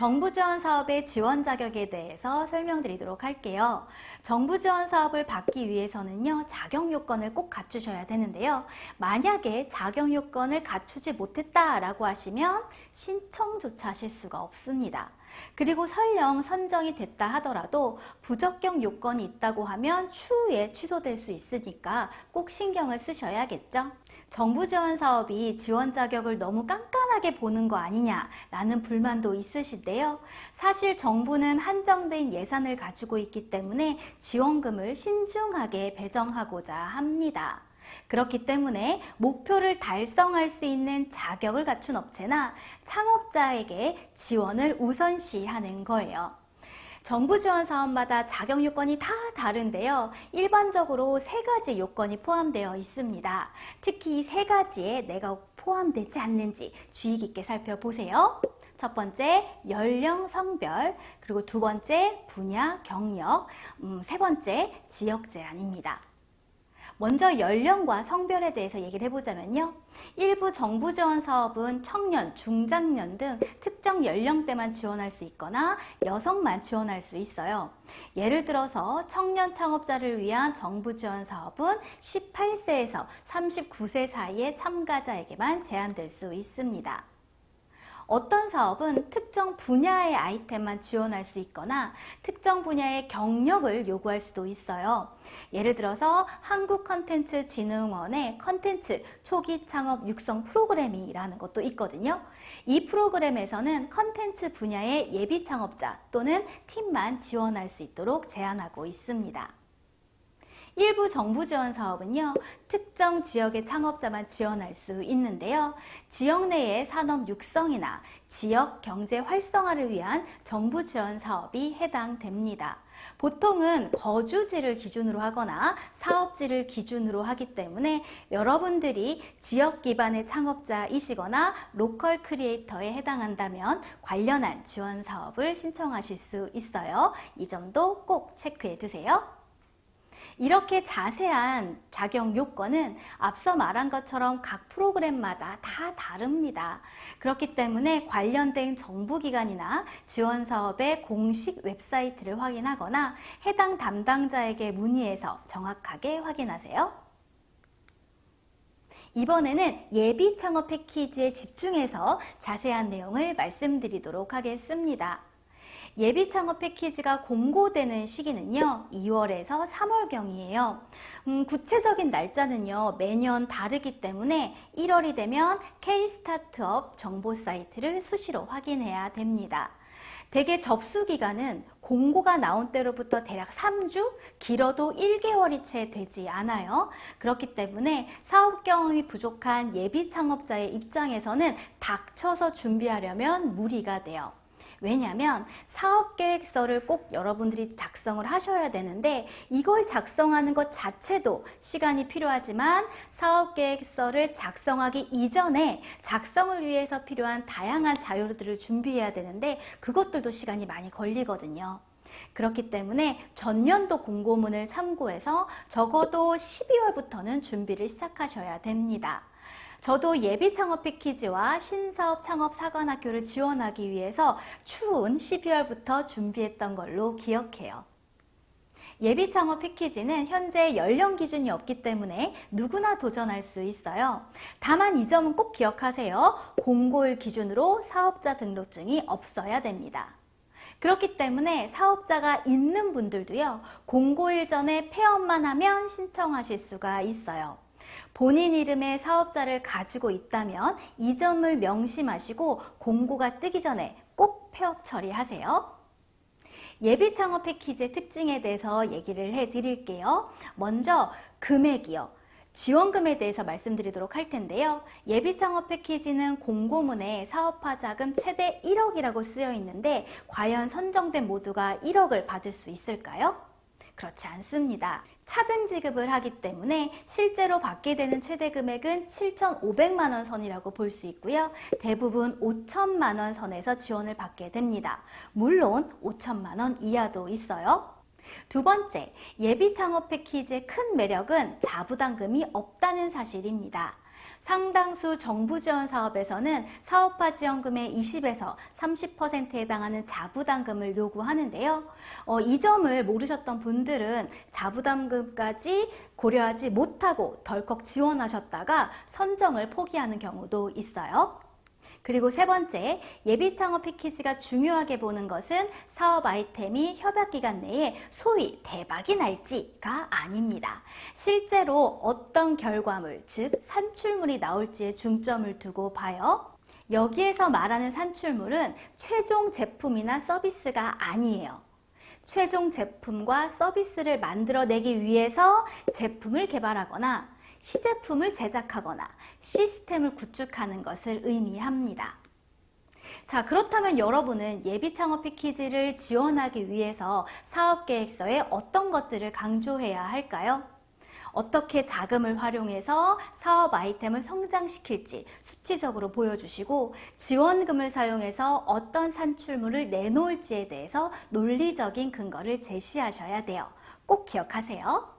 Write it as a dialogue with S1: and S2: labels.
S1: 정부 지원 사업의 지원 자격에 대해서 설명드리도록 할게요. 정부 지원 사업을 받기 위해서는요, 자격 요건을 꼭 갖추셔야 되는데요. 만약에 자격 요건을 갖추지 못했다라고 하시면 신청조차 하실 수가 없습니다. 그리고 설령 선정이 됐다 하더라도 부적격 요건이 있다고 하면 추후에 취소될 수 있으니까 꼭 신경을 쓰셔야겠죠. 정부 지원 사업이 지원 자격을 너무 깐깐하게 보는 거 아니냐라는 불만도 있으신데요. 사실 정부는 한정된 예산을 가지고 있기 때문에 지원금을 신중하게 배정하고자 합니다. 그렇기 때문에 목표를 달성할 수 있는 자격을 갖춘 업체나 창업자에게 지원을 우선시하는 거예요. 정부 지원 사업마다 자격 요건이 다 다른데요. 일반적으로 3가지 요건이 포함되어 있습니다. 특히 이 3가지에 내가 포함되지 않는지 주의 깊게 살펴보세요. 첫 번째, 연령, 성별, 그리고 두 번째, 분야, 경력, 세 번째, 지역 제한입니다. 먼저 연령과 성별에 대해서 얘기를 해보자면요. 일부 정부 지원 사업은 청년, 중장년 등 특정 연령대만 지원할 수 있거나 여성만 지원할 수 있어요. 예를 들어서 청년 창업자를 위한 정부 지원 사업은 18세에서 39세 사이의 참가자에게만 제한될 수 있습니다. 어떤 사업은 특정 분야의 아이템만 지원할 수 있거나 특정 분야의 경력을 요구할 수도 있어요. 예를 들어서 한국컨텐츠진흥원의 컨텐츠 초기 창업 육성 프로그램이라는 것도 있거든요. 이 프로그램에서는 컨텐츠 분야의 예비 창업자 또는 팀만 지원할 수 있도록 제한하고 있습니다. 일부 정부 지원 사업은요, 특정 지역의 창업자만 지원할 수 있는데요. 지역 내의 산업 육성이나 지역 경제 활성화를 위한 정부 지원 사업이 해당됩니다. 보통은 거주지를 기준으로 하거나 사업지를 기준으로 하기 때문에 여러분들이 지역 기반의 창업자이시거나 로컬 크리에이터에 해당한다면 관련한 지원 사업을 신청하실 수 있어요. 이 점도 꼭 체크해 두세요. 이렇게 자세한 자격 요건은 앞서 말한 것처럼 각 프로그램마다 다 다릅니다. 그렇기 때문에 관련된 정부기관이나 지원사업의 공식 웹사이트를 확인하거나 해당 담당자에게 문의해서 정확하게 확인하세요. 이번에는 예비 창업 패키지에 집중해서 자세한 내용을 말씀드리도록 하겠습니다. 예비 창업 패키지가 공고되는 시기는요, 2월에서 3월경이에요. 구체적인 날짜는요, 매년 다르기 때문에 1월이 되면 K-스타트업 정보 사이트를 수시로 확인해야 됩니다. 대개 접수 기간은 공고가 나온 때로부터 대략 3주, 길어도 1개월이 채 되지 않아요. 그렇기 때문에 사업 경험이 부족한 예비 창업자의 입장에서는 닥쳐서 준비하려면 무리가 돼요. 왜냐하면 사업계획서를 꼭 여러분들이 작성을 하셔야 되는데 이걸 작성하는 것 자체도 시간이 필요하지만 사업계획서를 작성하기 이전에 작성을 위해서 필요한 다양한 자료들을 준비해야 되는데 그것들도 시간이 많이 걸리거든요. 그렇기 때문에 전년도 공고문을 참고해서 적어도 12월부터는 준비를 시작하셔야 됩니다. 저도 예비 창업 패키지와 신사업 창업 사관학교를 지원하기 위해서 추운 12월부터 준비했던 걸로 기억해요. 예비 창업 패키지는 현재 연령 기준이 없기 때문에 누구나 도전할 수 있어요. 다만 이 점은 꼭 기억하세요. 공고일 기준으로 사업자 등록증이 없어야 됩니다. 그렇기 때문에 사업자가 있는 분들도요, 공고일 전에 폐업만 하면 신청하실 수가 있어요. 본인 이름의 사업자를 가지고 있다면 이 점을 명심하시고 공고가 뜨기 전에 꼭 폐업 처리하세요. 예비 창업 패키지의 특징에 대해서 얘기를 해드릴게요. 먼저 금액이요. 지원금에 대해서 말씀드리도록 할 텐데요. 예비 창업 패키지는 공고문에 사업화 자금 최대 1억이라고 쓰여 있는데 과연 선정된 모두가 1억을 받을 수 있을까요? 그렇지 않습니다. 차등 지급을 하기 때문에 실제로 받게 되는 최대 금액은 7,500만 원 선이라고 볼 수 있고요. 대부분 5천만 원 선에서 지원을 받게 됩니다. 물론 5천만 원 이하도 있어요. 두 번째, 예비 창업 패키지의 큰 매력은 자부담금이 없다는 사실입니다. 상당수 정부 지원 사업에서는 사업화 지원금의 20에서 30%에 해당하는 자부담금을 요구하는데요. 이 점을 모르셨던 분들은 자부담금까지 고려하지 못하고 덜컥 지원하셨다가 선정을 포기하는 경우도 있어요. 그리고 세 번째, 예비창업 패키지가 중요하게 보는 것은 사업 아이템이 협약기간 내에 소위 대박이 날지가 아닙니다. 실제로 어떤 결과물, 즉 산출물이 나올지에 중점을 두고 봐요. 여기에서 말하는 산출물은 최종 제품이나 서비스가 아니에요. 최종 제품과 서비스를 만들어내기 위해서 제품을 개발하거나 시제품을 제작하거나 시스템을 구축하는 것을 의미합니다. 자, 그렇다면 여러분은 예비창업 패키지를 지원하기 위해서 사업계획서에 어떤 것들을 강조해야 할까요? 어떻게 자금을 활용해서 사업 아이템을 성장시킬지 수치적으로 보여주시고 지원금을 사용해서 어떤 산출물을 내놓을지에 대해서 논리적인 근거를 제시하셔야 돼요. 꼭 기억하세요.